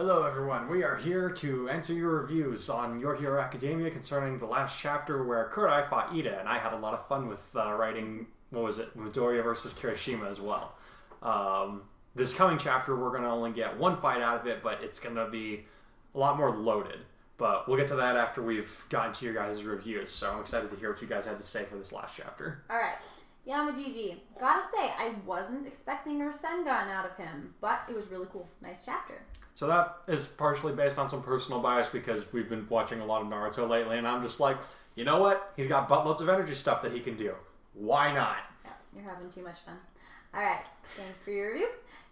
Hello everyone, we are here to answer your reviews on Your Hero Academia concerning the last chapter where Kurai fought Ida, and I had a lot of fun with writing, Midoriya versus Kirishima as well. This coming chapter we're going to only get one fight out of it, but it's going to be a lot more loaded. But we'll get to that after we've gotten to your guys' reviews, so I'm excited to hear what you guys had to say for this last chapter. Alright, Yamagigi. Gotta say, I wasn't expecting Rasengan out of him, but it was really cool. Nice chapter. So that is partially based on some personal bias because we've been watching a lot of Naruto lately, and I'm just like, you know what? He's got buttloads of energy stuff that he can do. Why not? Yeah, you're having too much fun. Alright, thanks for your review.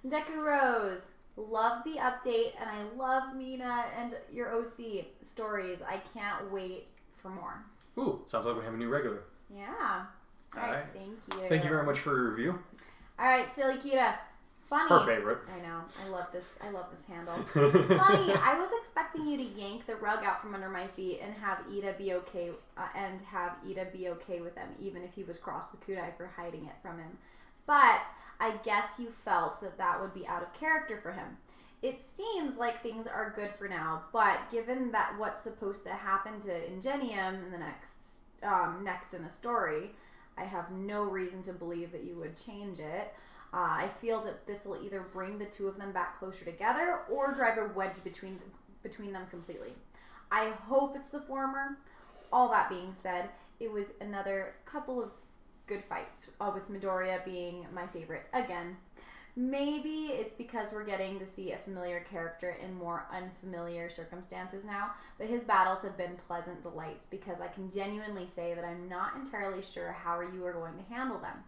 Deku Rose. Love the update, and I love Mina and your OC stories. I can't wait for more. Ooh, sounds like we have a new regular. Yeah. Alright, thank you. Thank you very much for your review. Alright, Silly Kita. Funny. Her favorite. I know. I love this handle. Funny. I was expecting you to yank the rug out from under my feet and have Ida be okay with them, even if he was cross with Kurai for hiding it from him. But I guess you felt that would be out of character for him. It seems like things are good for now, but given that what's supposed to happen to Ingenium in the next in the story, I have no reason to believe that you would change it. I feel that this will either bring the two of them back closer together or drive a wedge between them completely. I hope it's the former. All that being said, it was another couple of good fights, with Midoriya being my favorite again. Maybe it's because we're getting to see a familiar character in more unfamiliar circumstances now, but his battles have been pleasant delights because I can genuinely say that I'm not entirely sure how you are going to handle them.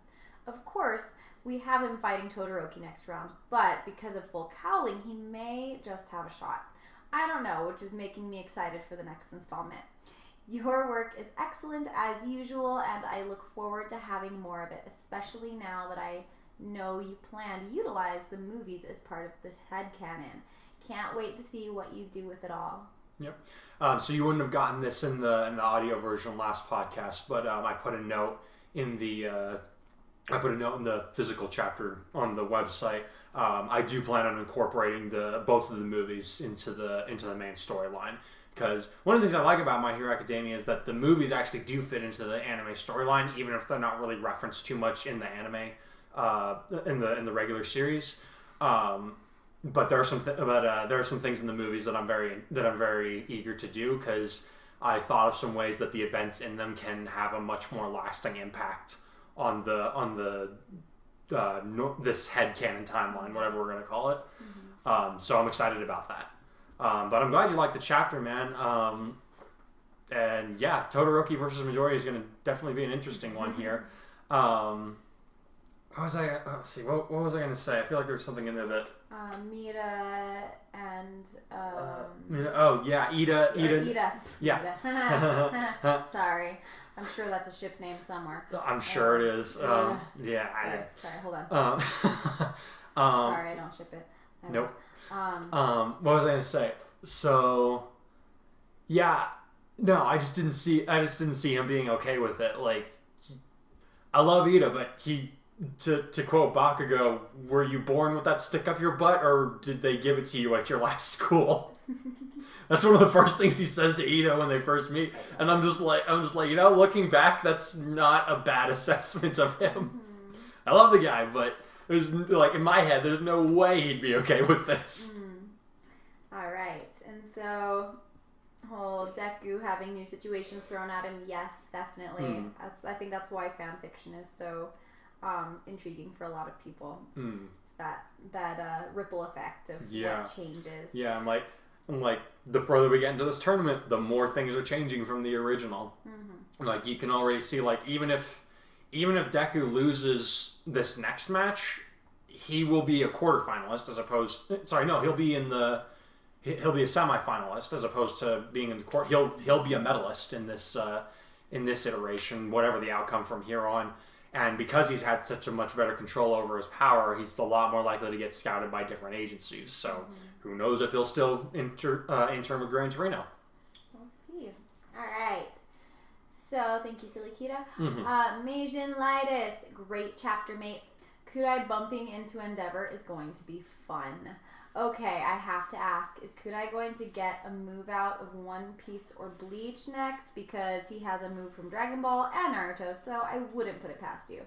Of course, we have him fighting Todoroki next round, but because of full Cowling, he may just have a shot. I don't know, which is making me excited for the next installment. Your work is excellent as usual, and I look forward to having more of it, especially now that I know you plan to utilize the movies as part of this headcanon. Can't wait to see what you do with it all. Yep. So you wouldn't have gotten this in the audio version last podcast, but I put a note in the physical chapter on the website. I do plan on incorporating both of the movies into the main storyline. Because one of the things I like about My Hero Academia is that the movies actually do fit into the anime storyline, even if they're not really referenced too much in the anime, in the regular series. But there are some things in the movies that I'm very eager to do because I thought of some ways that the events in them can have a much more lasting impact on this headcanon timeline, whatever we're gonna call it. Mm-hmm. So I'm excited about that. But I'm glad you liked the chapter, man. And yeah, Todoroki versus Midoriya is going to definitely be an interesting one here. Let's see, what was I going to say? I feel like there's something in there that... Mira and... Ida. Yeah. Sorry. I'm sure that's a ship name somewhere. I'm sure it is. Sorry, hold on. Sorry, I don't ship it. Nope. What was I going to say? So, yeah, no, I just didn't see him being okay with it. Like, I love Ida, but to quote Bakugo, were you born with that stick up your butt, or did they give it to you at your last school? That's one of the first things he says to Ida when they first meet, and I'm just like, looking back, that's not a bad assessment of him. Mm-hmm. I love the guy, but there's in my head, there's no way he'd be okay with this. All right, and so whole Deku having new situations thrown at him, yes, definitely. I think that's why fan fiction is so intriguing for a lot of people. It's that ripple effect of what changes. Yeah, and like the further we get into this tournament, the more things are changing from the original. Mm-hmm. Like you can already see, like even if Deku loses this next match, he will be a quarterfinalist as opposed... Sorry, no, he'll be a semifinalist as opposed to being in the court. He'll be a medalist in this iteration, whatever the outcome from here on. And because he's had such a much better control over his power, he's a lot more likely to get scouted by different agencies. So who knows if he'll still intern with Gran Torino. We'll see. All right. So, thank you, Silly Kita. Mm-hmm. Meijin Lightus, great chapter, mate. Kurai bumping into Endeavor is going to be fun. Okay, I have to ask, is Kurai going to get a move out of One Piece or Bleach next? Because he has a move from Dragon Ball and Naruto, so I wouldn't put it past you.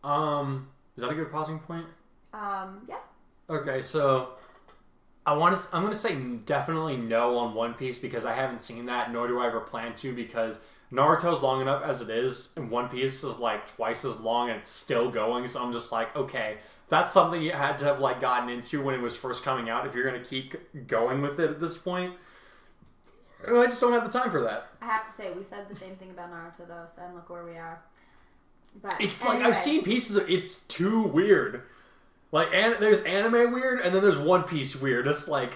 Is that a good pausing point? Yeah. Okay, so I'm gonna say definitely no on One Piece because I haven't seen that, nor do I ever plan to, because Naruto's long enough as it is, and One Piece is like twice as long and it's still going, so I'm just like, okay, that's something you had to have like gotten into when it was first coming out if you're gonna keep going with it at this point. I just don't have the time for that. I have to say, we said the same thing about Naruto though, so and look where we are. But it's anyway. like I've seen pieces of it's too weird. Like there's anime weird and then there's One Piece weird. It's like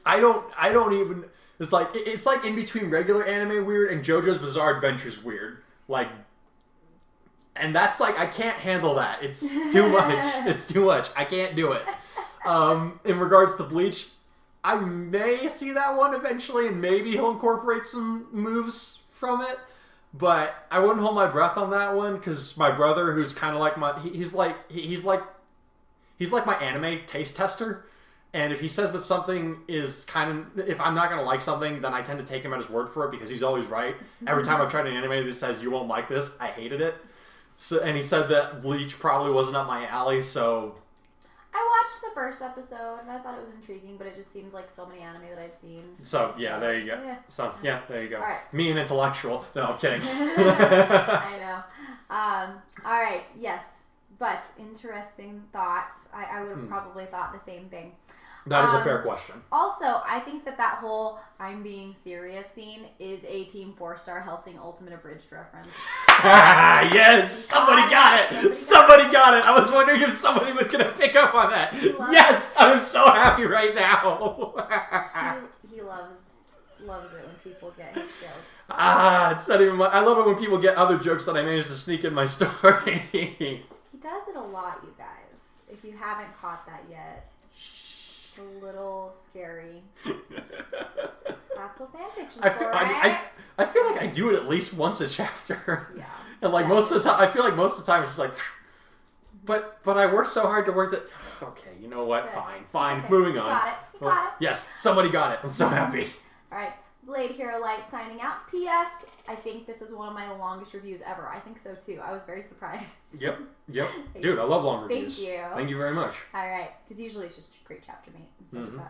I don't even. It's like in between regular anime weird and JoJo's Bizarre Adventures weird. Like, and that's like I can't handle that. It's too much. It's too much. I can't do it. In regards to Bleach, I may see that one eventually, and maybe he'll incorporate some moves from it. But I wouldn't hold my breath on that one because my brother, who's kind of like he's like my anime taste tester. And if he says that something is if I'm not going to like something, then I tend to take him at his word for it because he's always right. Every time I've tried an anime that says you won't like this, I hated it. So, and he said that Bleach probably wasn't up my alley, so... I watched the first episode and I thought it was intriguing, but it just seems like so many anime that I'd seen. So, yeah, there you go. Yeah. So, yeah, there you go. All right. Me, an intellectual. No, I'm kidding. I know. All right, yes. But interesting thoughts. I would have probably thought the same thing. That is a fair question. Also, I think that whole I'm being serious scene is a Team 4-Star Hellsing Ultimate Abridged reference. Yes! Somebody got it! Somebody got it! I was wondering if somebody was going to pick up on that. Yes! I'm so happy right now. He loves it when people get his jokes. It's not even I love it when people get other jokes that I managed to sneak in my story. He does it a lot, you guys. If you haven't caught that yet. It's a little scary. That's what fanfiction's for, right? I feel like I do it at least once a chapter. Yeah. And like most of the time, I feel like most of the time it's just like, but I work so hard to work that. Okay, you know what? Good. Fine. Okay. Moving You on. got it. You got it. Yes, somebody got it. I'm so happy. All right. Blade Hero Light signing out. P.S. I think this is one of my longest reviews ever. I think so too. I was very surprised. Yep. Dude, I love long reviews. Thank you. Thank you very much. All right. Because usually it's just great chapter mate. So you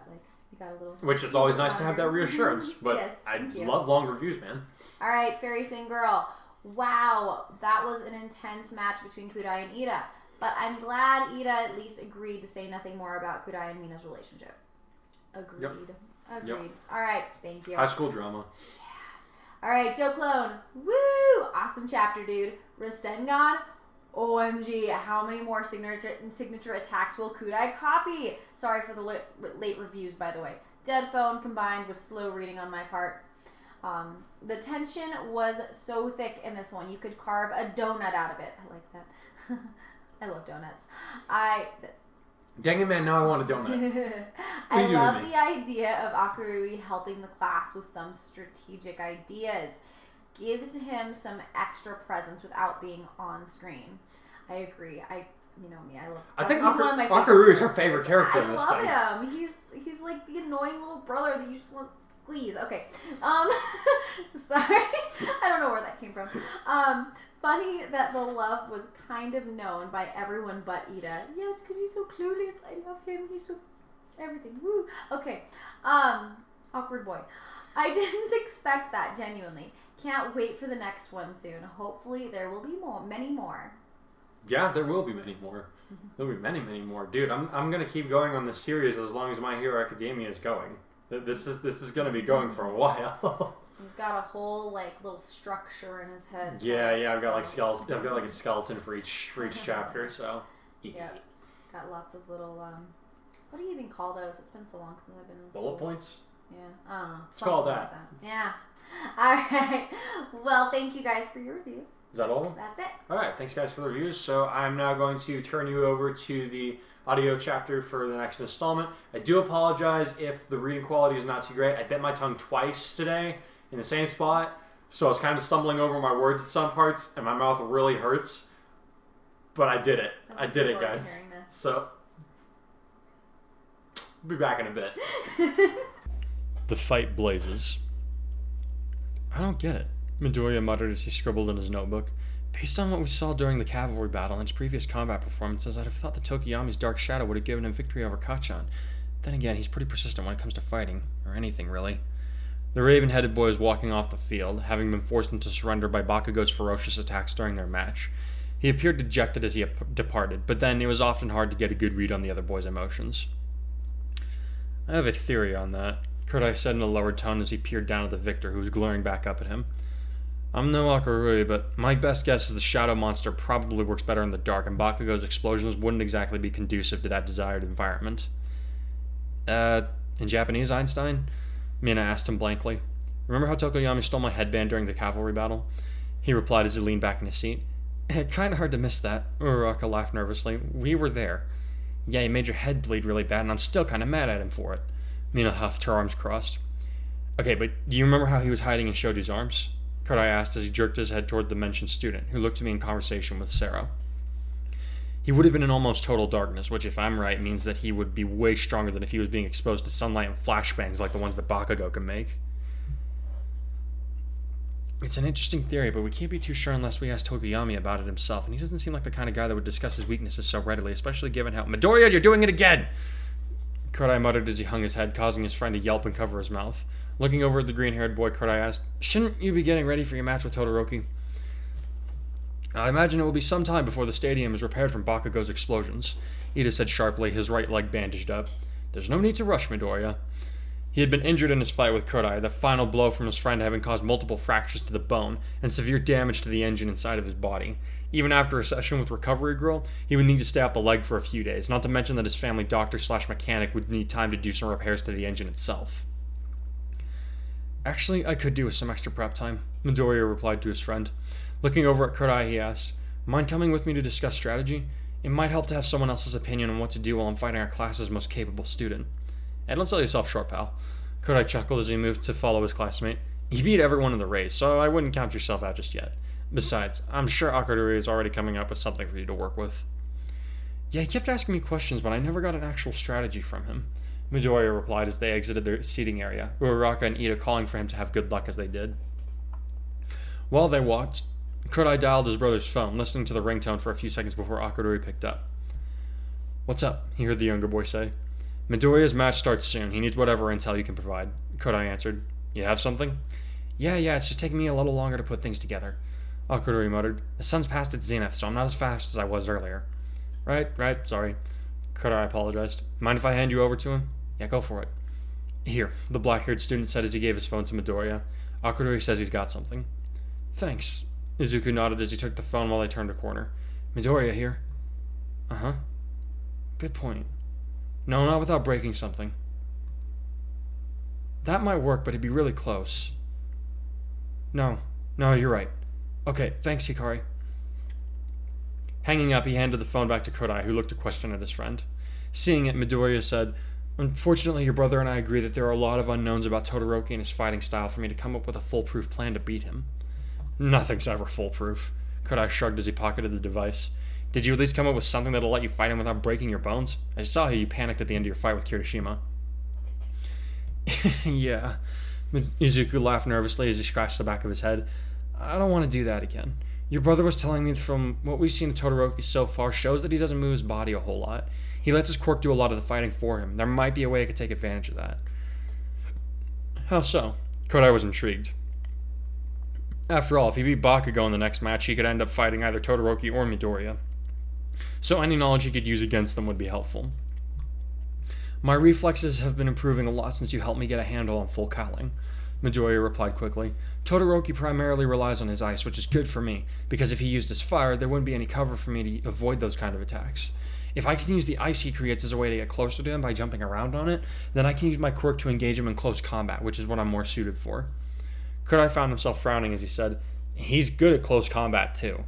got a little. Which is always nice to have that reassurance. But yes, I love long reviews, man. All right, Fairy Sing Girl. Wow, that was an intense match between Kurai and Ida. But I'm glad Ida at least agreed to say nothing more about Kurai and Mina's relationship. Agreed. Yep. Agreed. Yep. All right, thank you. High school drama. All right, Joe Clone. Woo! Awesome chapter, dude. Rasengan. OMG, how many more signature attacks will Kurai copy? Sorry for the late reviews, by the way. Dead phone combined with slow reading on my part. The tension was so thick in this one. You could carve a donut out of it. I like that. I love donuts. Dang it, man, now I want a donut. I love the idea of Akurui helping the class with some strategic ideas. Gives him some extra presence without being on screen. I agree. You know me. I think Akurui is her favorite character in this thing. I love him. He's like the annoying little brother that you just want to squeeze. Okay. Sorry. I don't know where that came from. Funny that the love was kind of known by everyone but Ida. Yes, because he's so clueless. I love him. He's so everything. Woo. Okay. Awkward boy. I didn't expect that, genuinely. Can't wait for the next one soon. Hopefully there will be many more. Yeah, there will be many more. There'll be many more. Dude, I'm gonna keep going on this series as long as My Hero Academia is going. This is gonna be going for a while. He's got a whole little structure in his head. Yeah. I've got like skeleton. I've got like a skeleton for each chapter. So. Yeah. Got lots of little what do you even call those? It's been so long since I've been in school. Bullet points. Yeah. I don't know. It's called that. Yeah. All right. Well, thank you guys for your reviews. Is that all? That's it. All right. Thanks, guys, for the reviews. So I'm now going to turn you over to the audio chapter for the next installment. I do apologize if the reading quality is not too great. I bit my tongue twice today in the same spot, so I was kind of stumbling over my words at some parts, and my mouth really hurts. But I did it. I did it, guys. So Be back in a bit. The fight blazes. I don't get it, Midoriya muttered as he scribbled in his notebook. Based on what we saw during the cavalry battle and his previous combat performances, I'd have thought that Tokiyami's Dark Shadow would have given him victory over Kacchan. Then again, he's pretty persistent when it comes to fighting, or anything really. The raven-headed boy was walking off the field, having been forced into surrender by Bakugo's ferocious attacks during their match. He appeared dejected as he departed, but then it was often hard to get a good read on the other boy's emotions. I have a theory on that, Kurai said in a lowered tone as he peered down at the victor, who was glaring back up at him. I'm no Akurui, but my best guess is the shadow monster probably works better in the dark, and Bakugo's explosions wouldn't exactly be conducive to that desired environment. In Japanese, Einstein? Mina asked him blankly. Remember how Tokoyami stole my headband during the cavalry battle? He replied as he leaned back in his seat. Kinda hard to miss that, Uraraka laughed nervously. We were there. Yeah, he made your head bleed really bad, and I'm still kinda mad at him for it. Mina huffed, her arms crossed. Okay, but do you remember how he was hiding in Shoji's arms? Kurai asked as he jerked his head toward the mentioned student, who looked to be in conversation with Sero. He would have been in almost total darkness, which, if I'm right, means that he would be way stronger than if he was being exposed to sunlight and flashbangs like the ones that Bakugo can make. It's an interesting theory, but we can't be too sure unless we ask Tokoyami about it himself, and he doesn't seem like the kind of guy that would discuss his weaknesses so readily, especially given how— Midoriya, you're doing it again! Kurai muttered as he hung his head, causing his friend to yelp and cover his mouth. Looking over at the green-haired boy, Kurai asked, Shouldn't you be getting ready for your match with Todoroki? I imagine it will be some time before the stadium is repaired from Bakugo's explosions, Ida said sharply, his right leg bandaged up. There's no need to rush, Midoriya. He had been injured in his fight with Kurai, the final blow from his friend having caused multiple fractures to the bone and severe damage to the engine inside of his body. Even after a session with Recovery Girl, he would need to stay off the leg for a few days, not to mention that his family doctor/mechanic would need time to do some repairs to the engine itself. Actually, I could do with some extra prep time, Midoriya replied to his friend. Looking over at Kurai, he asked, Mind coming with me to discuss strategy? It might help to have someone else's opinion on what to do while I'm fighting our class's most capable student. Hey, don't sell yourself short, pal. Kurai chuckled as he moved to follow his classmate. You beat everyone in the race, so I wouldn't count yourself out just yet. Besides, I'm sure Akadori is already coming up with something for you to work with. Yeah, he kept asking me questions, but I never got an actual strategy from him, Midoriya replied as they exited their seating area, Uraraka and Ida calling for him to have good luck as they did. While they walked, Kurai dialed his brother's phone, listening to the ringtone for a few seconds before Akadori picked up. What's up? He heard the younger boy say. Midoriya's match starts soon. He needs whatever intel you can provide, Kurai answered. You have something? Yeah, it's just taking me a little longer to put things together, Akadori muttered. The sun's past its zenith, so I'm not as fast as I was earlier. Right, sorry. Kurai apologized. Mind if I hand you over to him? Yeah, go for it. Here, the black-haired student said as he gave his phone to Midoriya. Akadori says he's got something. Thanks. Izuku nodded as he took the phone while they turned a corner. Midoriya here. Uh-huh. Good point. No, not without breaking something. That might work, but it'd be really close. No, you're right. Okay, thanks, Hikari. Hanging up, he handed the phone back to Kurai, who looked a question at his friend. Seeing it, Midoriya said, Unfortunately, your brother and I agree that there are a lot of unknowns about Todoroki and his fighting style for me to come up with a foolproof plan to beat him. Nothing's ever foolproof. Kurai shrugged as he pocketed the device. Did you at least come up with something that'll let you fight him without breaking your bones? I saw how you panicked at the end of your fight with Kirishima. Yeah. Izuku laughed nervously as he scratched the back of his head. I don't want to do that again. Your brother was telling me from what we've seen of Todoroki so far shows that he doesn't move his body a whole lot. He lets his quirk do a lot of the fighting for him. There might be a way I could take advantage of that. How so? Kurai was intrigued. After all, if he beat Bakugo in the next match, he could end up fighting either Todoroki or Midoriya. So any knowledge he could use against them would be helpful. My reflexes have been improving a lot since you helped me get a handle on full Cowling, Midoriya replied quickly. Todoroki primarily relies on his ice, which is good for me, because if he used his fire, there wouldn't be any cover for me to avoid those kind of attacks. If I can use the ice he creates as a way to get closer to him by jumping around on it, then I can use my quirk to engage him in close combat, which is what I'm more suited for. Kurai found himself frowning as he said, He's good at close combat too.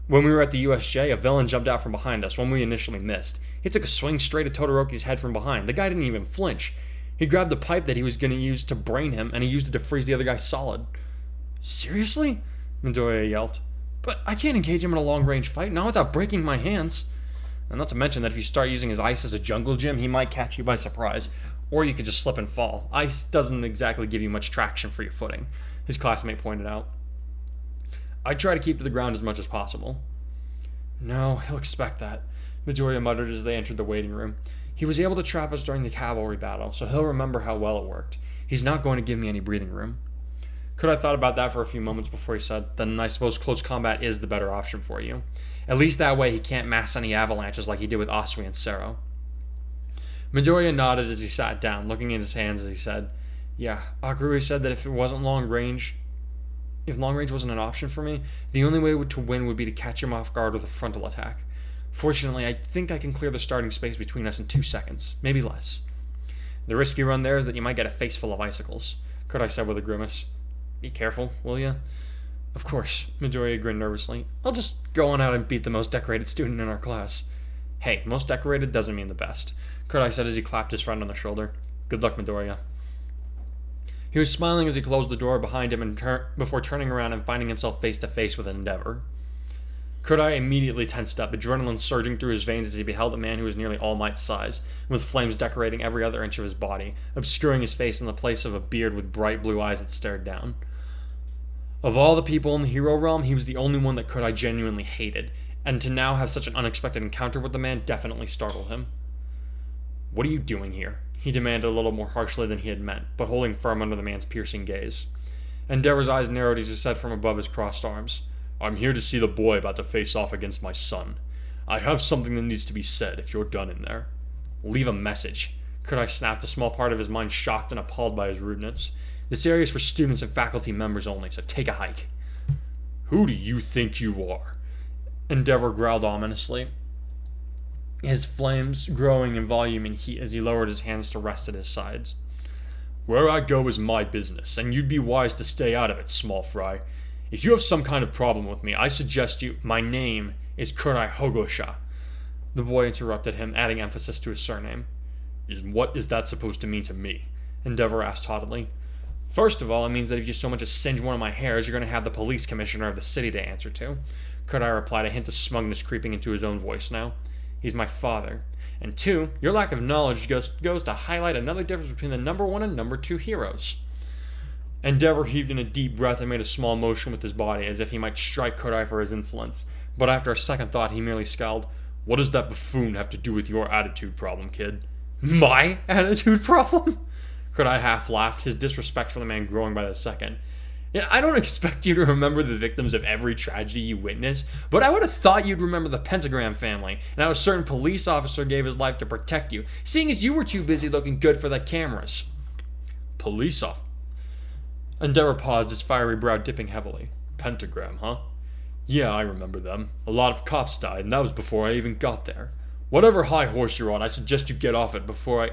When we were at the USJ, a villain jumped out from behind us, one we initially missed. He took a swing straight at Todoroki's head from behind. The guy didn't even flinch. He grabbed the pipe that he was going to use to brain him, and he used it to freeze the other guy solid. Seriously? Midoriya yelped. But I can't engage him in a long-range fight, not without breaking my hands. And not to mention that if you start using his ice as a jungle gym, he might catch you by surprise. Or you could just slip and fall. Ice doesn't exactly give you much traction for your footing, his classmate pointed out. I try to keep to the ground as much as possible. No, he'll expect that, Midoriya muttered as they entered the waiting room. He was able to trap us during the cavalry battle, so he'll remember how well it worked. He's not going to give me any breathing room. Kurai thought about that for a few moments before he said, then I suppose close combat is the better option for you. At least that way he can't mass any avalanches like he did with Asui and Sero. Midoriya nodded as he sat down, looking at his hands as he said, yeah, Akurui said that if long range wasn't an option for me, the only way to win would be to catch him off guard with a frontal attack. Fortunately, I think I can clear the starting space between us in 2 seconds, maybe less. The risk you run there is that you might get a face full of icicles, Kurai said with a grimace. Be careful, will ya? Of course, Midoriya grinned nervously. I'll just go on out and beat the most decorated student in our class. Hey, most decorated doesn't mean the best, Kurai said as he clapped his friend on the shoulder. Good luck, Midoriya. He was smiling as he closed the door behind him before turning around and finding himself face to face with Endeavor. Kurai immediately tensed up, adrenaline surging through his veins as he beheld a man who was nearly All Might's size, with flames decorating every other inch of his body, obscuring his face in the place of a beard with bright blue eyes that stared down. Of all the people in the hero realm, he was the only one that Kurai genuinely hated, and to now have such an unexpected encounter with the man definitely startled him. What are you doing here? He demanded a little more harshly than he had meant, but holding firm under the man's piercing gaze. Endeavor's eyes narrowed as he said from above his crossed arms, I'm here to see the boy about to face off against my son. I have something that needs to be said if you're done in there. Leave a message. Kurai snapped, a small part of his mind shocked and appalled by his rudeness. This area is for students and faculty members only, so take a hike. Who do you think you are? Endeavor growled ominously, his flames growing in volume and heat as he lowered his hands to rest at his sides. Where I go is my business, and you'd be wise to stay out of it, small fry. If you have some kind of problem with me, I suggest you... My name is Kurai Hogosha. The boy interrupted him, adding emphasis to his surname. What is that supposed to mean to me? Endeavor asked haughtily. First of all, it means that if you so much as singe one of my hairs, you're going to have the police commissioner of the city to answer to. Kurai replied, a hint of smugness creeping into his own voice now. He's my father. And 2, your lack of knowledge goes to highlight another difference between the number 1 and number 2 heroes. Endeavor heaved in a deep breath and made a small motion with his body, as if he might strike Kurai for his insolence. But after a second thought, he merely scowled. What does that buffoon have to do with your attitude problem, kid? My attitude problem? Kurai half laughed, his disrespect for the man growing by the second. Yeah, I don't expect you to remember the victims of every tragedy you witness, but I would have thought you'd remember the Pentagram family, and how a certain police officer gave his life to protect you, seeing as you were too busy looking good for the cameras. Police officer? Endeavor paused, his fiery brow dipping heavily. Pentagram, huh? Yeah, I remember them. A lot of cops died, and that was before I even got there. Whatever high horse you're on, I suggest you get off it before I...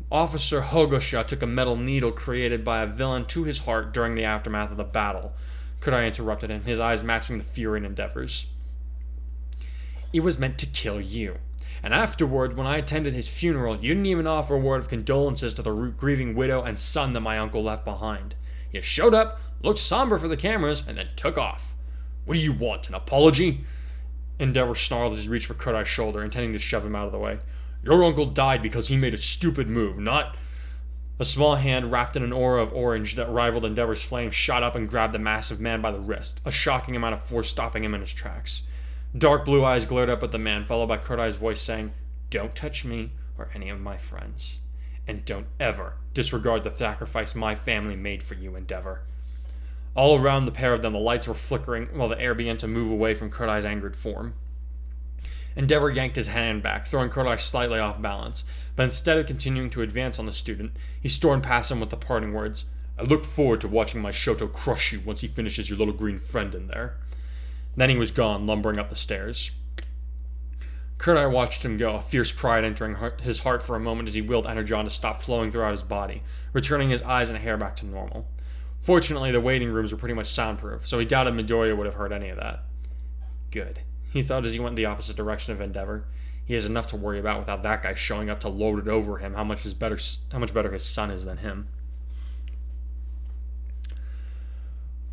Officer Hogosha took a metal needle created by a villain to his heart during the aftermath of the battle. Kurai interrupted him, his eyes matching the fury in Endeavor's. It was meant to kill you. And afterward, when I attended his funeral, you didn't even offer a word of condolences to the grieving widow and son that my uncle left behind. You showed up, looked somber for the cameras, and then took off. What do you want, an apology? Endeavor snarled as he reached for Kurai's shoulder, intending to shove him out of the way. Your uncle died because he made a stupid move, not... A small hand wrapped in an aura of orange that rivaled Endeavor's flame shot up and grabbed the massive man by the wrist, a shocking amount of force stopping him in his tracks. Dark blue eyes glared up at the man, followed by Kurai's voice saying, Don't touch me or any of my friends. And don't ever disregard the sacrifice my family made for you, Endeavor. All around the pair of them, the lights were flickering while the air began to move away from Kurai's angered form. Endeavor yanked his hand back, throwing Kurai slightly off balance, but instead of continuing to advance on the student, he stormed past him with the parting words, I look forward to watching my Shoto crush you once he finishes your little green friend in there. Then he was gone, lumbering up the stairs. Kurai watched him go, a fierce pride entering his heart for a moment as he willed energon to stop flowing throughout his body, returning his eyes and hair back to normal. Fortunately, the waiting rooms were pretty much soundproof, so he doubted Midoriya would have heard any of that. Good, he thought as he went in the opposite direction of Endeavor. He has enough to worry about without that guy showing up to lord it over him how much better his son is than him.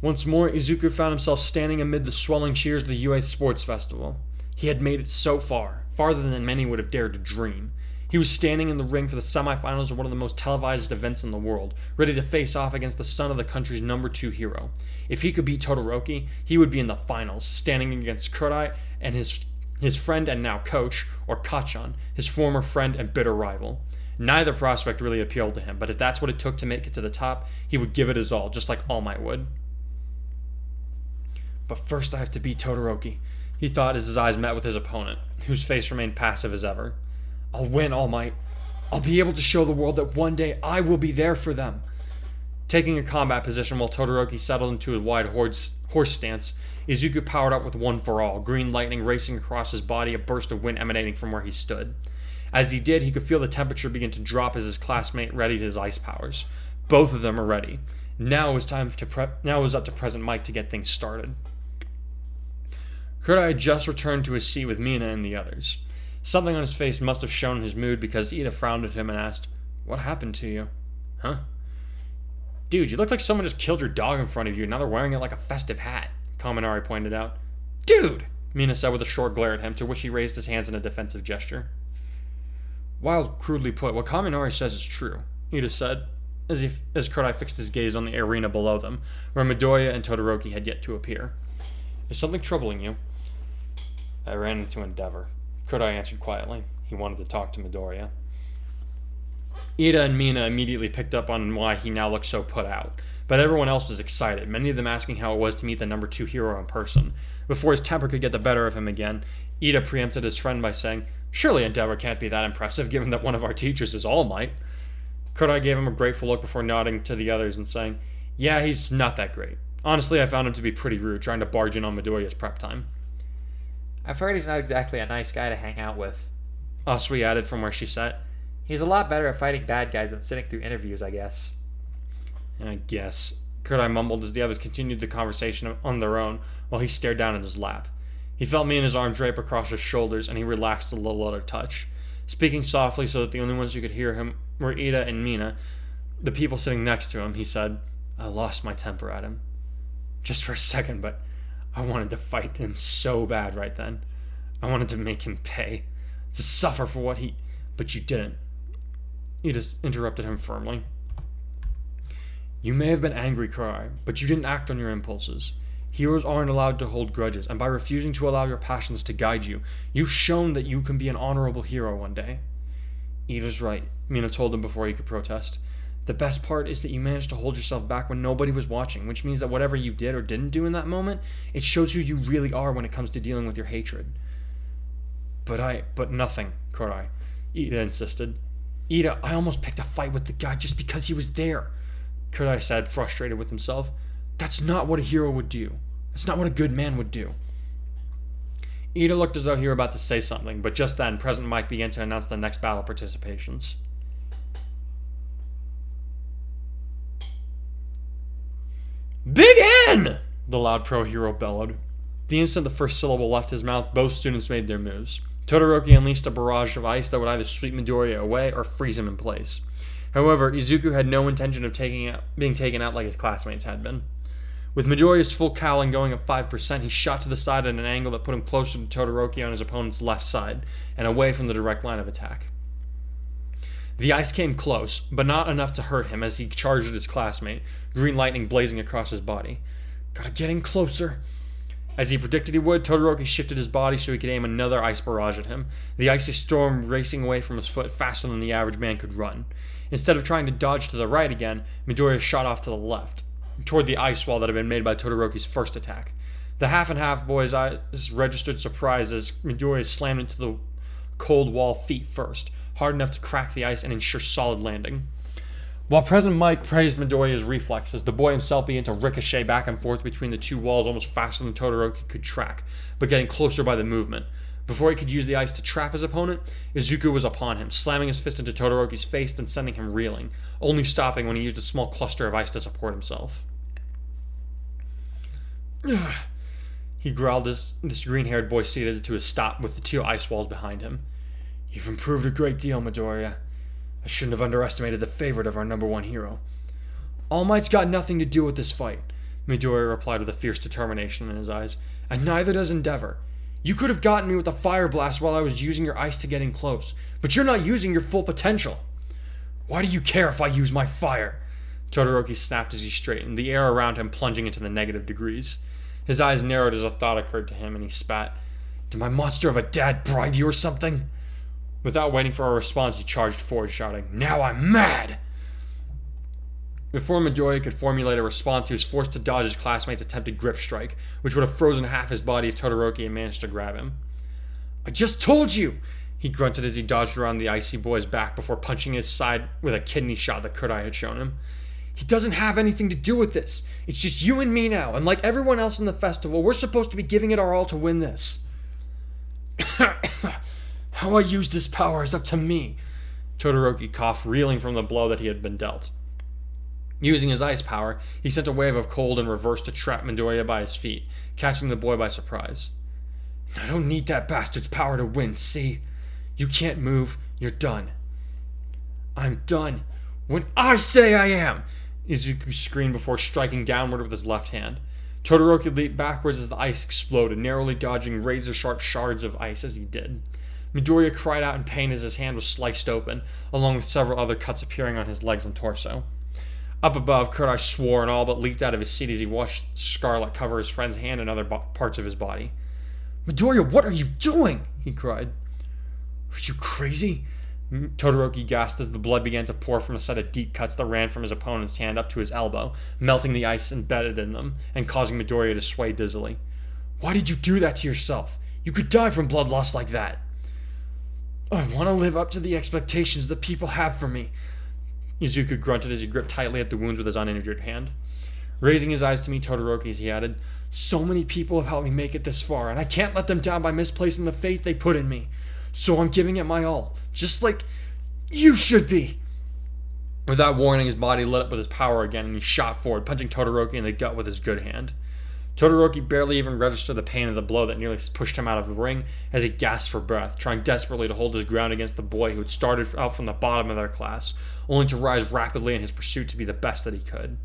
Once more, Izuku found himself standing amid the swelling cheers of the UA Sports Festival. He had made it so far, farther than many would have dared to dream. He was standing in the ring for the semifinals of one of the most televised events in the world, ready to face off against the son of the country's number 2 hero. If he could beat Todoroki, he would be in the finals, standing against Kurai and his friend and now coach, or Kachan, his former friend and bitter rival. Neither prospect really appealed to him, but if that's what it took to make it to the top, he would give it his all, just like All Might would. But first I have to beat Todoroki, he thought as his eyes met with his opponent, whose face remained passive as ever. I'll win, All Might. I'll be able to show the world that one day I will be there for them. Taking a combat position while Todoroki settled into a wide horse stance, Izuku powered up with One for All, green lightning racing across his body, a burst of wind emanating from where he stood. As he did, he could feel the temperature begin to drop as his classmate readied his ice powers. Both of them are ready. Now it was up to Present Mike to get things started. Kurai had just returned to his seat with Mina and the others. Something on his face must have shown his mood because Ida frowned at him and asked, "What happened to you?" "Huh?" "Dude, you look like someone just killed your dog in front of you and now they're wearing it like a festive hat," Kaminari pointed out. "Dude!" Mina said with a short glare at him, to which he raised his hands in a defensive gesture. "While crudely put, what Kaminari says is true," Ida said, as Kurai fixed his gaze on the arena below them, where Midoriya and Todoroki had yet to appear. "Is something troubling you?" "I ran into Endeavor," Kurai answered quietly. He wanted to talk to Midoriya. Ida and Mina immediately picked up on why he now looked so put out, but everyone else was excited, many of them asking how it was to meet the number 2 hero in person. Before his temper could get the better of him again, Ida preempted his friend by saying, "Surely Endeavor can't be that impressive given that one of our teachers is All Might." Kurai gave him a grateful look before nodding to the others and saying, "Yeah, he's not that great. Honestly, I found him to be pretty rude, trying to barge in on Midoriya's prep time." "I've heard he's not exactly a nice guy to hang out with," Asui added from where she sat. "He's a lot better at fighting bad guys than sitting through interviews, I guess." "I guess," Kurai mumbled as the others continued the conversation on their own while he stared down at his lap. He felt Mina's arm drape across his shoulders and he relaxed a little at her touch. Speaking softly so that the only ones who could hear him were Ida and Mina, the people sitting next to him, he said, "I lost my temper at him. Just for a second, but I wanted to fight him so bad right then. I wanted to make him pay, to suffer for what he... But you didn't." Ida interrupted him firmly. "You may have been angry, Kurai, but you didn't act on your impulses. Heroes aren't allowed to hold grudges, and by refusing to allow your passions to guide you, you've shown that you can be an honorable hero one day." "Ida's right," Mina told him before he could protest. "The best part is that you managed to hold yourself back when nobody was watching, which means that whatever you did or didn't do in that moment, it shows who you really are when it comes to dealing with your hatred." But nothing, Kurai," Ida insisted. "Ida, I almost picked a fight with the guy just because he was there," Kurai said, frustrated with himself. "That's not what a hero would do. That's not what a good man would do." Ida looked as though he were about to say something, but just then, President Mike began to announce the next battle participations. "Begin!" the loud pro hero bellowed. The instant the first syllable left his mouth, both students made their moves. Todoroki unleashed a barrage of ice that would either sweep Midoriya away or freeze him in place. However, Izuku had no intention of being taken out like his classmates had been. With Midoriya's full Cowling going at 5%, he shot to the side at an angle that put him closer to Todoroki on his opponent's left side, and away from the direct line of attack. The ice came close, but not enough to hurt him as he charged at his classmate, green lightning blazing across his body. "Gotta get in closer." As he predicted he would, Todoroki shifted his body so he could aim another ice barrage at him, the icy storm racing away from his foot faster than the average man could run. Instead of trying to dodge to the right again, Midoriya shot off to the left, toward the ice wall that had been made by Todoroki's first attack. The half-and-half boy's eyes registered surprise as Midoriya slammed into the cold wall feet first, hard enough to crack the ice and ensure solid landing. While President Mike praised Midoriya's reflexes, the boy himself began to ricochet back and forth between the two walls almost faster than Todoroki could track, but getting closer by the movement. Before he could use the ice to trap his opponent, Izuku was upon him, slamming his fist into Todoroki's face and sending him reeling, only stopping when he used a small cluster of ice to support himself. "Ugh," he growled as this green-haired boy seated to a stop with the two ice walls behind him. "You've improved a great deal, Midoriya. I shouldn't have underestimated the favorite of our number 1 hero." "All Might's got nothing to do with this fight," Midoriya replied with a fierce determination in his eyes, "and neither does Endeavor. You could have gotten me with a fire blast while I was using your ice to get in close, but you're not using your full potential. Why do you care if I use my fire? Todoroki snapped as he straightened, the air around him plunging into the negative degrees. His eyes narrowed as a thought occurred to him, and he spat. Did my monster of a dad bribe you or something? Without waiting for a response, he charged forward, shouting, Now I'm mad! Before Midoriya could formulate a response, he was forced to dodge his classmate's attempted grip strike, which would have frozen half his body if Todoroki had managed to grab him. I just told you! He grunted as he dodged around the icy boy's back before punching his side with a kidney shot that Kurai had shown him. He doesn't have anything to do with this. It's just you and me now, and like everyone else in the festival, we're supposed to be giving it our all to win this. How I use this power is up to me. Todoroki coughed, reeling from the blow that he had been dealt. Using his ice power, he sent a wave of cold in reverse to trap Midoriya by his feet, catching the boy by surprise. I don't need that bastard's power to win, see? You can't move, you're done. I'm done. When I say I am! Izuku screamed before striking downward with his left hand. Todoroki leaped backwards as the ice exploded, narrowly dodging razor-sharp shards of ice as he did. Midoriya cried out in pain as his hand was sliced open, along with several other cuts appearing on his legs and torso. Up above, Kurai swore and all but leaped out of his seat as he watched scarlet cover his friend's hand and other parts of his body. Midoriya, what are you doing? He cried. Are you crazy? Todoroki gasped as the blood began to pour from a set of deep cuts that ran from his opponent's hand up to his elbow, melting the ice embedded in them and causing Midoriya to sway dizzily. Why did you do that to yourself? You could die from blood loss like that. I want to live up to the expectations that people have for me. Izuku grunted as he gripped tightly at the wounds with his uninjured hand. Raising his eyes to meet Todoroki's, he added, So many people have helped me make it this far, and I can't let them down by misplacing the faith they put in me. So I'm giving it my all, just like you should be. Without warning, his body lit up with his power again, and he shot forward, punching Todoroki in the gut with his good hand. Todoroki barely even registered the pain of the blow that nearly pushed him out of the ring as he gasped for breath, trying desperately to hold his ground against the boy who had started out from the bottom of their class, only to rise rapidly in his pursuit to be the best that he could.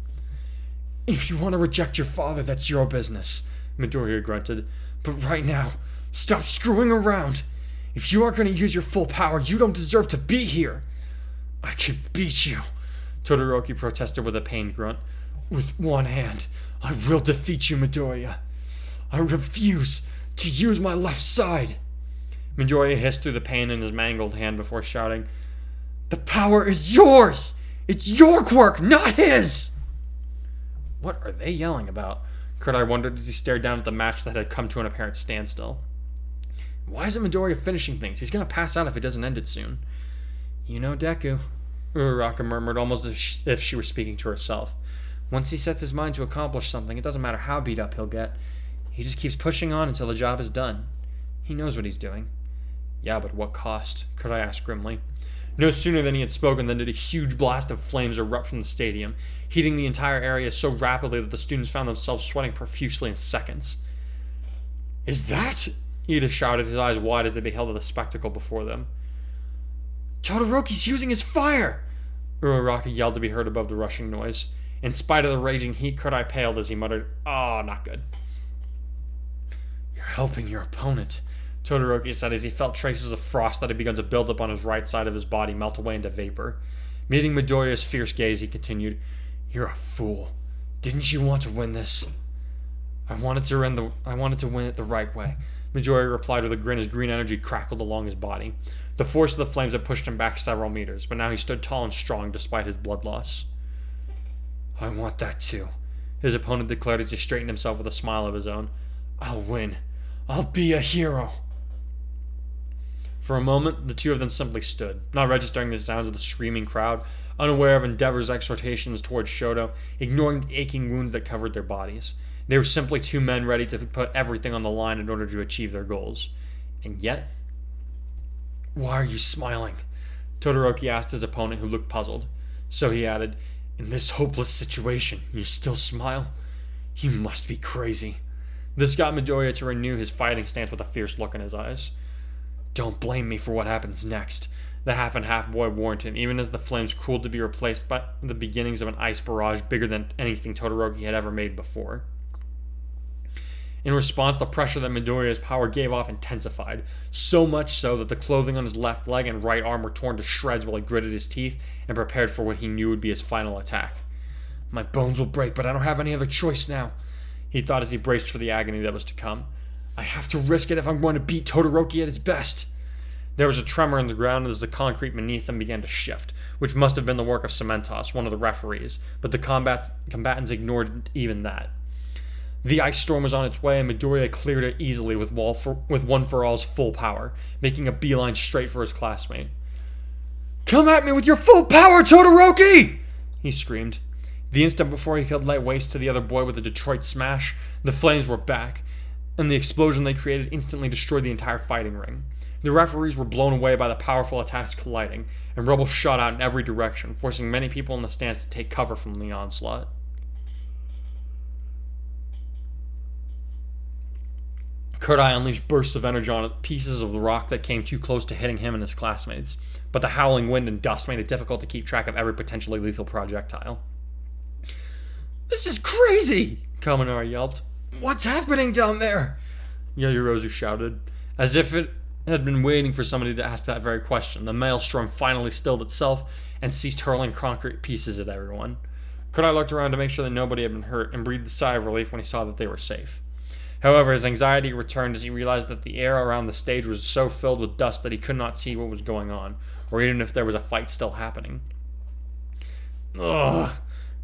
If you want to reject your father, that's your business, Midoriya grunted. But right now, stop screwing around. If you aren't going to use your full power, you don't deserve to be here. I could beat you, Todoroki protested with a pained grunt. With one hand, I will defeat you, Midoriya. I refuse to use my left side. Midoriya hissed through the pain in his mangled hand before shouting, The power is yours! It's your quirk, not his! What are they yelling about? Kurai wondered as he stared down at the match that had come to an apparent standstill. Why isn't Midoriya finishing things? He's going to pass out if it doesn't end it soon. You know Deku, Uraraka murmured, almost as if she were speaking to herself. Once he sets his mind to accomplish something, it doesn't matter how beat up he'll get. He just keeps pushing on until the job is done. He knows what he's doing. Yeah, but what cost? Kurai asked grimly. No sooner than he had spoken than did a huge blast of flames erupt from the stadium, heating the entire area so rapidly that the students found themselves sweating profusely in seconds. Is that... Ida shouted, his eyes wide as they beheld the spectacle before them. Todoroki's using his fire! Uraraka yelled to be heard above the rushing noise. In spite of the raging heat, Kurai paled as he muttered, Oh, not good. You're helping your opponent, Todoroki said as he felt traces of frost that had begun to build up on his right side of his body melt away into vapor. Meeting Midoriya's fierce gaze, he continued, You're a fool. Didn't you want to win this? I wanted to win it the right way. Midoriya replied with a grin as green energy crackled along his body. The force of the flames had pushed him back several meters, but now he stood tall and strong despite his blood loss. I want that too, his opponent declared as he straightened himself with a smile of his own. I'll win. I'll be a hero. For a moment, the two of them simply stood, not registering the sounds of the screaming crowd, unaware of Endeavor's exhortations towards Shoto, ignoring the aching wounds that covered their bodies. They were simply two men ready to put everything on the line in order to achieve their goals. And yet... Why are you smiling? Todoroki asked his opponent, who looked puzzled. So he added, In this hopeless situation, you still smile? You must be crazy. This got Midoriya to renew his fighting stance with a fierce look in his eyes. Don't blame me for what happens next, the half-and-half boy warned him, even as the flames cooled to be replaced by the beginnings of an ice barrage bigger than anything Todoroki had ever made before. In response, the pressure that Midoriya's power gave off intensified, so much so that the clothing on his left leg and right arm were torn to shreds while he gritted his teeth and prepared for what he knew would be his final attack. My bones will break, but I don't have any other choice now, he thought as he braced for the agony that was to come. I have to risk it if I'm going to beat Todoroki at his best. There was a tremor in the ground as the concrete beneath them began to shift, which must have been the work of Cementos, one of the referees, but the combatants ignored even that. The ice storm was on its way, and Midoriya cleared it easily with One For All's full power, making a beeline straight for his classmate. Come at me with your full power, Todoroki! He screamed. The instant before he could lay waste to the other boy with a Detroit smash, the flames were back, and the explosion they created instantly destroyed the entire fighting ring. The referees were blown away by the powerful attacks colliding, and rubble shot out in every direction, forcing many people in the stands to take cover from the onslaught. Kurai unleashed bursts of energy on pieces of the rock that came too close to hitting him and his classmates, but the howling wind and dust made it difficult to keep track of every potentially lethal projectile. This is crazy! Kaminari yelped. What's happening down there? Yaoyorozu shouted. As if it had been waiting for somebody to ask that very question, the maelstrom finally stilled itself and ceased hurling concrete pieces at everyone. Kurai looked around to make sure that nobody had been hurt and breathed a sigh of relief when he saw that they were safe. However, his anxiety returned as he realized that the air around the stage was so filled with dust that he could not see what was going on, or even if there was a fight still happening. Ugh!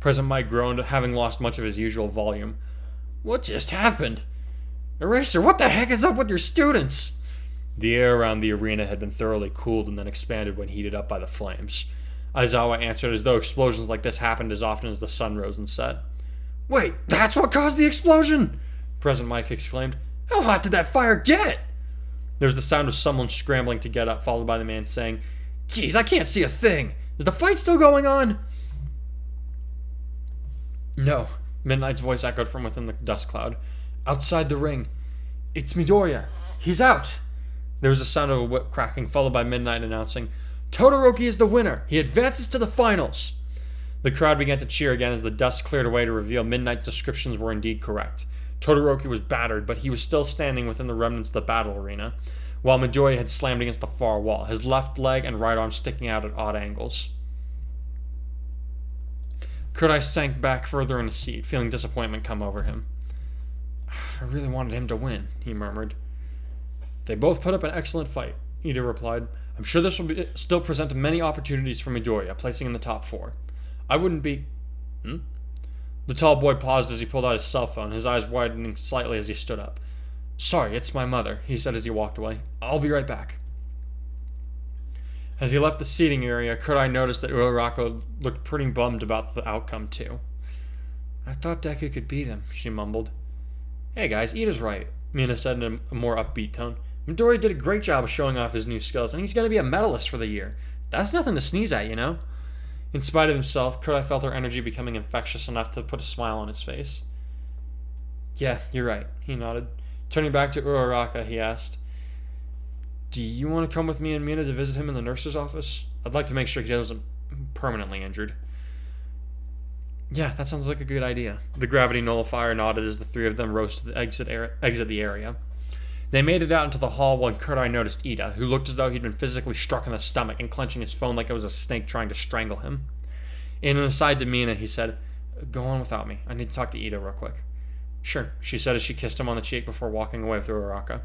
President Mike groaned, having lost much of his usual volume. What just happened? Eraser, what the heck is up with your students? The air around the arena had been thoroughly cooled and then expanded when heated up by the flames. Aizawa answered as though explosions like this happened as often as the sun rose and set. Wait, that's what caused the explosion? President Mike exclaimed. How hot did that fire get? There was the sound of someone scrambling to get up, followed by the man saying, Geez, I can't see a thing. Is the fight still going on? No, Midnight's voice echoed from within the dust cloud. Outside the ring. It's Midoriya. He's out. There was a sound of a whip cracking, followed by Midnight announcing, Todoroki is the winner. He advances to the finals. The crowd began to cheer again as the dust cleared away to reveal Midnight's descriptions were indeed correct. Todoroki was battered, but he was still standing within the remnants of the battle arena, while Midoriya had slammed against the far wall, his left leg and right arm sticking out at odd angles. Kurai sank back further in his seat, feeling disappointment come over him. I really wanted him to win, he murmured. They both put up an excellent fight, Ida replied. I'm sure this will still present many opportunities for Midoriya, placing in the top 4. I wouldn't be... The tall boy paused as he pulled out his cell phone, his eyes widening slightly as he stood up. Sorry, it's my mother, he said as he walked away. I'll be right back. As he left the seating area, Kurai noticed that Uraraka looked pretty bummed about the outcome, too. I thought Deku could beat him, she mumbled. Hey guys, Ida's right, Mina said in a more upbeat tone. Midoriya did a great job of showing off his new skills, and he's going to be a medalist for the year. That's nothing to sneeze at, you know? In spite of himself, Kurai felt her energy becoming infectious enough to put a smile on his face. Yeah, you're right, he nodded. Turning back to Uraraka, he asked, Do you want to come with me and Mina to visit him in the nurse's office? I'd like to make sure he wasn't permanently injured. Yeah, that sounds like a good idea. The gravity nullifier nodded as the three of them rose to the exit the area. They made it out into the hall when Kurai noticed Ida, who looked as though he'd been physically struck in the stomach and clenching his phone like it was a snake trying to strangle him. In an aside to Mina, he said, Go on without me. I need to talk to Ida real quick. Sure, she said as she kissed him on the cheek before walking away with Uraraka.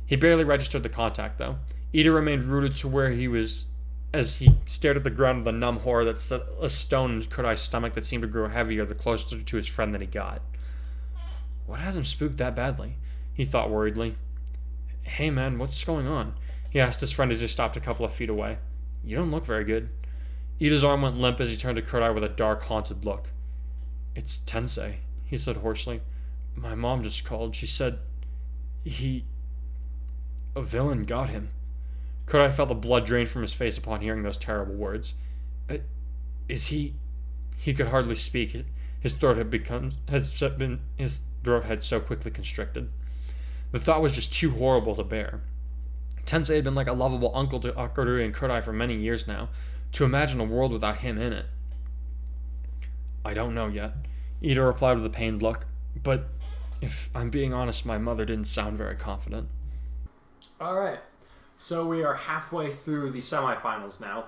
He barely registered the contact, though. Ida remained rooted to where he was as he stared at the ground with a numb horror that set a stone in Kurai's stomach that seemed to grow heavier the closer to his friend that he got. What has him spooked that badly? He thought worriedly. Hey man, what's going on? He asked his friend as he stopped a couple of feet away. You don't look very good. Ida's arm went limp as he turned to Kurai with a dark, haunted look. It's Tensei, he said hoarsely. My mom just called. She said a villain got him. Kurai felt the blood drain from his face upon hearing those terrible words. Is he... He could hardly speak. His throat had so quickly constricted. The thought was just too horrible to bear. Tensei had been like a lovable uncle to Akarui and Kurai for many years now. To imagine a world without him in it. I don't know yet, Ida replied with a pained look. But If I'm being honest, my mother didn't sound very confident. All right. So we are halfway through the semifinals now.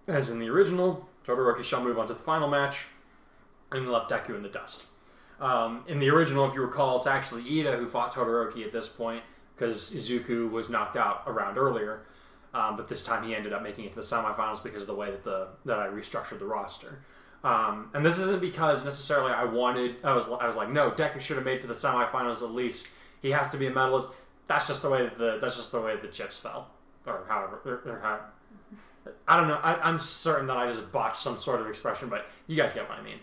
As in the original, Todoroki shall move on to the final match, and left Deku in the dust. In the original, if you recall, it's actually Ida who fought Todoroki at this point, because Izuku was knocked out a round earlier. But this time he ended up making it to the semifinals because of the way that I restructured the roster. And this isn't because necessarily I was like, no, Deku should have made it to the semifinals at least. He has to be a medalist. That's just the way that the chips fell, or however. I don't know. I'm certain that I just botched some sort of expression, but you guys get what I mean.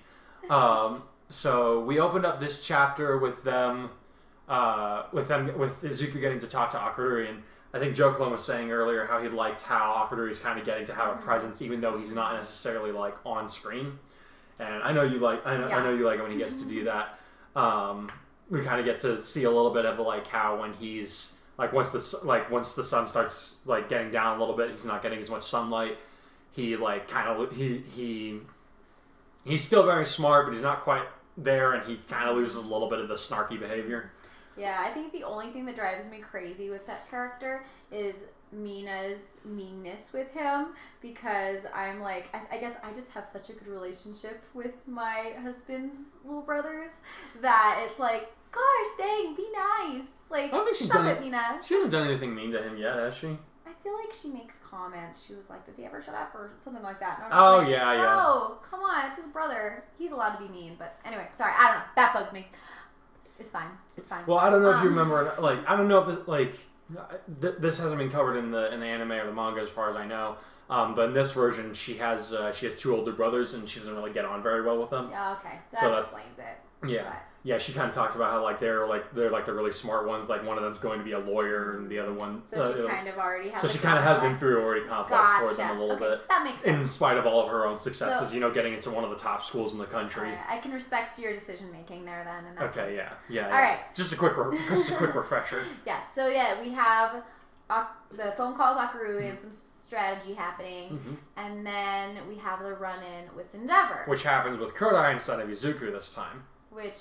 So we opened up this chapter with Izuku getting to talk to Akururi, and I think Joklin was saying earlier how he liked how Akururi's kind of getting to have a presence, even though he's not necessarily like on screen. And I know you like it when he gets to do that. We kind of get to see a little bit of like how when he's like once the sun starts like getting down a little bit, he's not getting as much sunlight. He like kind of he's still very smart, but he's not quite there, and he kind of loses a little bit of the snarky behavior. Yeah, I think the only thing that drives me crazy with that character is Mina's meanness with him, because I'm like, I guess I just have such a good relationship with my husband's little brothers that it's like, gosh dang, be nice. Like, I don't think she's stop done it, Mina. She hasn't done anything mean to him yet, has she? I feel like she makes comments. She was like, does he ever shut up or something like that? And Oh, like, yeah, yeah. Oh, come on, it's his brother. He's allowed to be mean. But anyway, sorry, I don't know. That bugs me. It's fine. It's fine. Well, I don't know if you remember, like, I don't know if this, like, this hasn't been covered in the anime or the manga as far as I know. But in this version, she has two older brothers, and she doesn't really get on very well with them. Yeah, okay. So That explains it. Yeah. But. Yeah, she kind of talks about how like they're the really smart ones. Like one of them's going to be a lawyer, and the other one. So she kind of already has. So she kind of has an inferiority complex towards them a little bit. That makes sense. In spite of all of her own successes, getting into one of the top schools in the country. I can respect your decision making there then. In that Okay, case. yeah. All right. Just a quick refresher. Yes. So yeah, we have the phone call with Akurui and some strategy happening, and then we have the run-in with Endeavor, which happens with Kurai instead of Izuku this time. Which.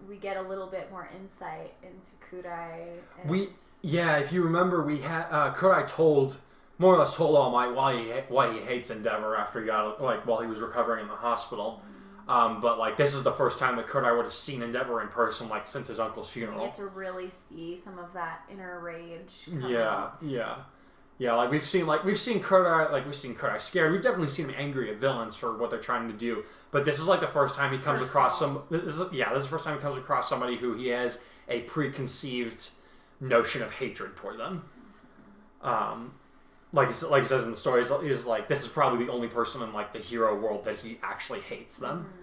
We get a little bit more insight into Kurai. If you remember, we had Kurai more or less told All Might why he hates Endeavor after he got while he was recovering in the hospital. But this is the first time that Kurai would have seen Endeavor in person since his uncle's funeral. We get to really see some of that inner rage. Yeah, we've seen Kurai scared. We've definitely seen him angry at villains for what they're trying to do. But this is the first time he comes across this is the first time he comes across somebody who he has a preconceived notion of hatred toward them. Like he says in the story, he's like, this is probably the only person in the hero world that he actually hates them.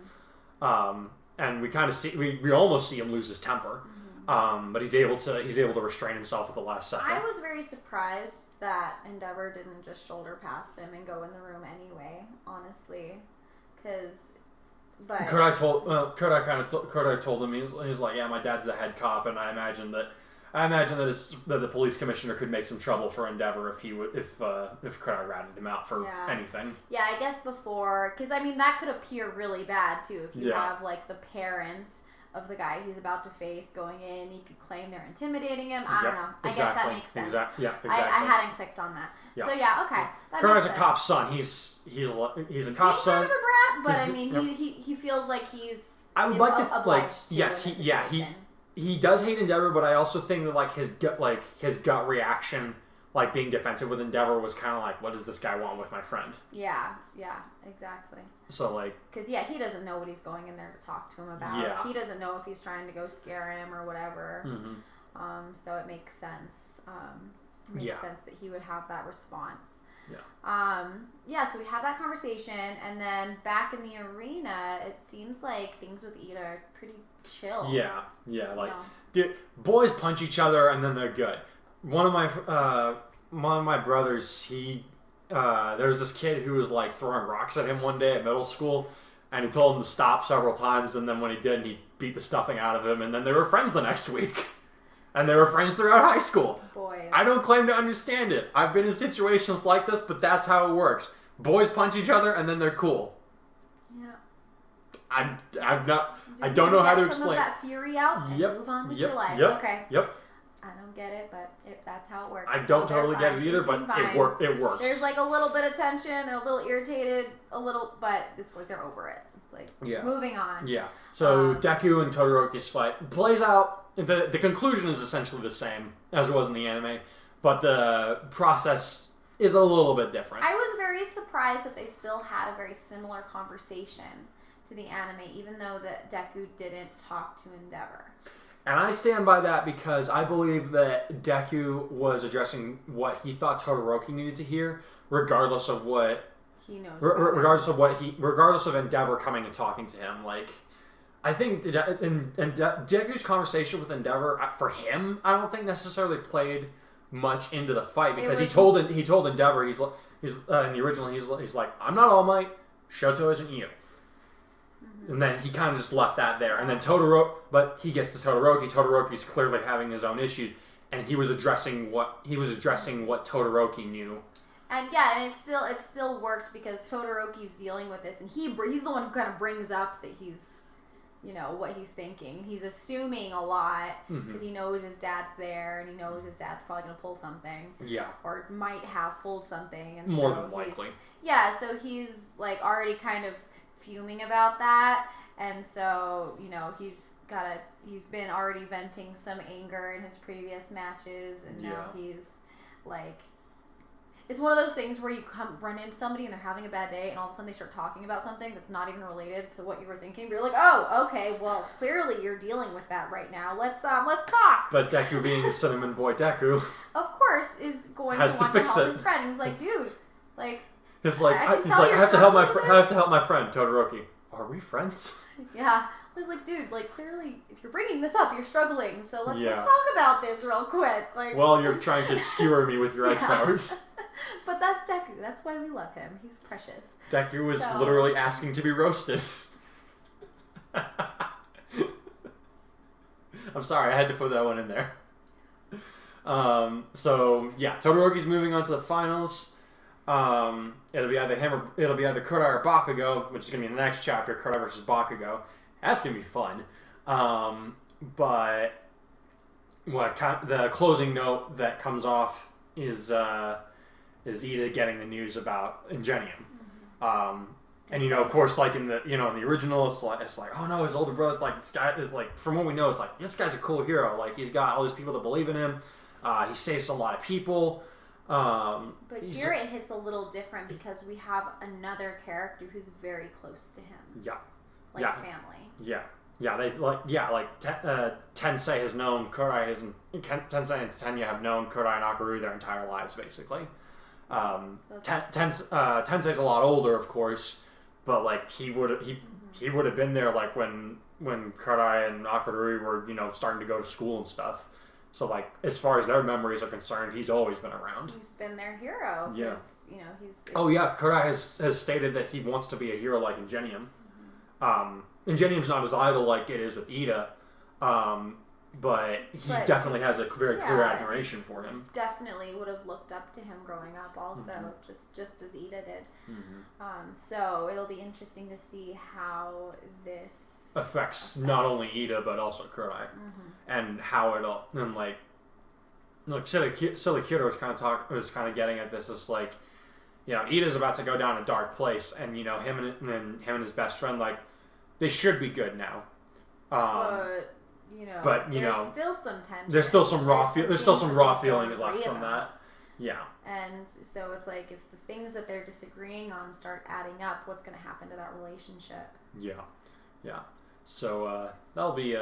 And we kind of see we almost see him lose his temper. But he's able to restrain himself at the last second. I was very surprised that Endeavor didn't just shoulder past him and go in the room anyway. Honestly, Kurai told him he's like, yeah, my dad's the head cop, and I imagine that the police commissioner could make some trouble for Endeavor if Kurai ratted him out for anything. Yeah, I guess before, because that could appear really bad too if you have the parent of the guy he's about to face going in. He could claim they're intimidating him. I don't know. I guess that makes sense. Exactly. I hadn't clicked on that. Yeah. So yeah, okay. Kurai's a cop's son. He's a cop's son. Kind of a brat, but he feels like he's. I would like to he does hate Endeavor, but I also think that his gut reaction, being defensive with Endeavor, was kind of what does this guy want with my friend? Yeah, exactly. So because he doesn't know what he's going in there to talk to him about. Yeah. He doesn't know if he's trying to go scare him or whatever. So it makes sense. Sense that he would have that response. Yeah. So we have that conversation, and then back in the arena, it seems like things with Ida are pretty chill. Yeah. Dude, boys punch each other and then they're good. One of my brothers, there's this kid who was throwing rocks at him one day at middle school, and he told him to stop several times, and then when he didn't, he beat the stuffing out of him, and then they were friends the next week. And they were friends throughout high school. Boy. I don't claim to understand it. I've been in situations like this, but that's how it works. Boys punch each other and then they're cool. Yeah. I'm not. I Just don't know how to get explain. Some of that fury out and move on with your life. Okay. Yep. I don't get it, but if that's how it works. I don't so totally get it either, but it works. There's like a little bit of tension. They're a little irritated, but it's like they're over it. It's like moving on. Yeah. So Deku and Todoroki's fight plays out. The conclusion is essentially the same as it was in the anime, but the process is a little bit different. I was very surprised that they still had a very similar conversation to the anime, even though that Deku didn't talk to Endeavor. And I stand by that because I believe that Deku was addressing what he thought Todoroki needed to hear, regardless of what he knows. Regardless of Endeavor coming and talking to him. Like, I think Deku's conversation with Endeavor for him, I don't think necessarily played much into the fight because he told Endeavor he's in the original he's like, I'm not All Might, Shoto isn't you. And then he kind of just left that there. And then but he gets to Todoroki. Todoroki's clearly having his own issues, and he was addressing what Todoroki knew. And yeah, and it still worked because Todoroki's dealing with this, and he's the one who kind of brings up that he's, what he's thinking. He's assuming a lot because he knows his dad's there, and he knows his dad's probably going to pull something. Yeah. Or might have pulled something. And more than likely. Yeah, so he's like already kind of fuming about that, and so he's been already venting some anger in his previous matches, and now he's like, it's one of those things where you run into somebody and they're having a bad day, and all of a sudden they start talking about something that's not even related to what you were thinking, but you're like, oh, okay, well, clearly you're dealing with that right now. Let's talk. But Deku, being cinnamon boy Deku, of course, is going to want to help his friend. He's like, dude, like. I have to help my friend Todoroki. Are we friends? Yeah. I was like, dude, like clearly, if you're bringing this up, you're struggling. So let's talk about this real quick. Like, well, you're trying to skewer me with your ice powers. But that's Deku. That's why we love him. He's precious. Deku was literally asking to be roasted. I'm sorry, I had to put that one in there. Todoroki's moving on to the finals. It'll be either Kurai or Bakugo, which is gonna be in the next chapter, Kurai versus Bakugo. That's gonna be fun. But the closing note that comes off is Ida getting the news about Ingenium. And of course, like in the in the original, it's like oh no, his older brother's like, this guy is like, from what we know, it's like, this guy's a cool hero. Like, he's got all these people that believe in him. He saves a lot of people. But here it hits a little different because we have another character who's very close to him. Yeah. Like family. Yeah. Yeah, Tensei has known Kurai, Tensei and Tenya have known Kurai and Akaru their entire lives, basically. Tensei's a lot older, of course, but like he would have been there like when Kurai and Akaru were starting to go to school and stuff. So like, as far as their memories are concerned, he's always been around. He's been their hero. Yeah. He's. Oh yeah, Kurai has stated that he wants to be a hero like Ingenium. Ingenium's not his idol like it is with Ida, but he definitely has a very clear admiration for him. Definitely would have looked up to him growing up also, just as Ida did. So it'll be interesting to see how this affects not only Ida but also Kurai, and how it'll Silly Kyoto was kind of getting at this. Is like, Ida's about to go down a dark place, and him and his best friend, like, they should be good now. But there's still some tension. There's still some raw feelings left from that. Yeah. And so it's like, if the things that they're disagreeing on start adding up, what's going to happen to that relationship? Yeah. Yeah. So that'll be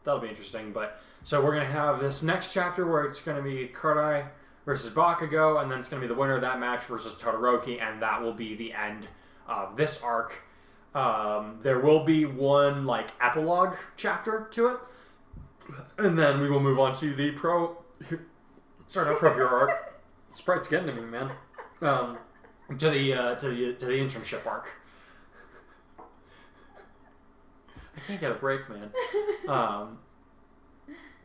interesting. But so we're gonna have this next chapter where it's gonna be Kurai versus Bakugo, and then it's gonna be the winner of that match versus Todoroki, and that will be the end of this arc. There will be one like epilogue chapter to it, and then we will move on to the Pro Hero arc. Sprite's getting to me, man. To the internship arc. I can't get a break, man.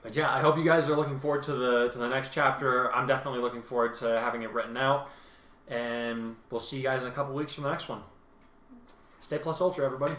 But yeah, I hope you guys are looking forward to the next chapter. I'm definitely looking forward to having it written out, and we'll see you guys in a couple weeks for the next one. Stay plus ultra, everybody.